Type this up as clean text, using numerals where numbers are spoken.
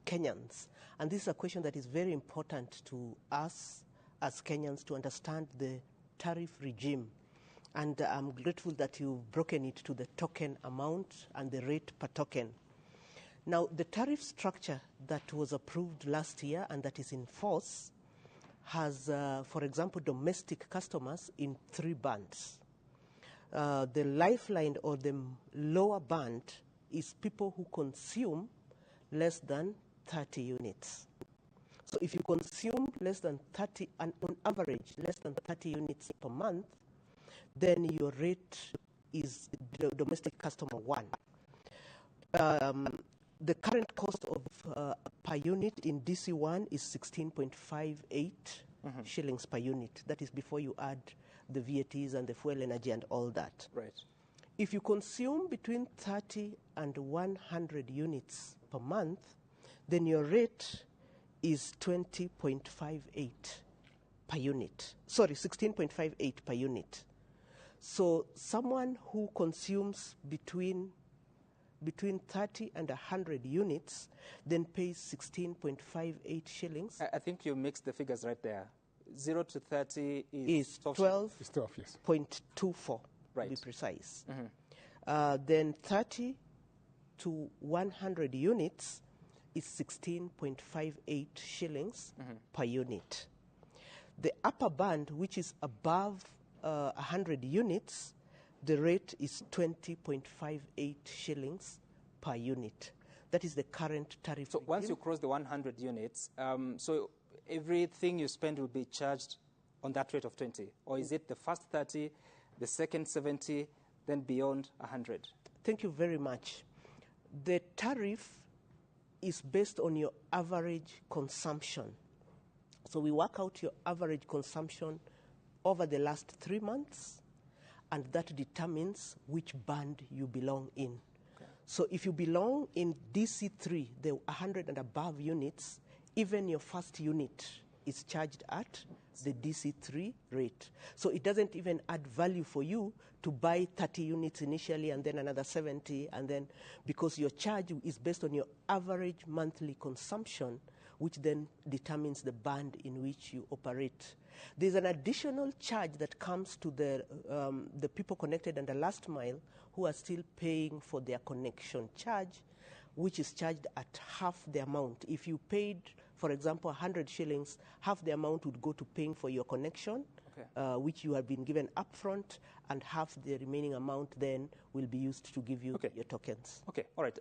Kenyans. And this is a question that is very important to us as Kenyans to understand the tariff regime. And I'm grateful that you've broken it to the token amount and the rate per token. Now, the tariff structure that was approved last year and that is in force has, for example, domestic customers in 3 bands. The lifeline or the lower band is people who consume less than 30 units. So if you consume less than 30, and on average less than 30 units per month, then your rate is the domestic customer 1. The current cost of per unit in DC1 is 16.58 shillings per unit. That is before you add the VATs and the fuel energy and all that. Right. If you consume between 30 and 100 units per month, then your rate is 20.58 per unit. Sorry, 16.58 per unit. So someone who consumes between 30 and 100 units then pays 16.58 shillings. I think you mixed the figures right there. 0 to 30 is 12, yes. 12.24, right, to be precise. Then 30 to 100 units is 16.58 shillings per unit. The upper band, which is above 100 units, the rate is 20.58 shillings per unit. That is the current tariff. So once you cross the 100 units, so everything you spend will be charged on that rate of 20? Or is it the first 30, the second 70, then beyond 100? Thank you very much. The tariff is based on your average consumption. So we work out your average consumption over the last 3 months, and that determines which band you belong in. Okay. So if you belong in DC3, the 100 and above units, even your first unit is charged at the DC3 rate. So it doesn't even add value for you to buy 30 units initially and then another 70, and then because your charge is based on your average monthly consumption, which then determines the band in which you operate. There's an additional charge that comes to the people connected on the last mile who are still paying for their connection charge, which is charged at half the amount. If you paid, for example, 100 shillings, half the amount would go to paying for your connection, okay, which you have been given upfront, and half the remaining amount then will be used to give you, okay, your tokens. Okay, all right.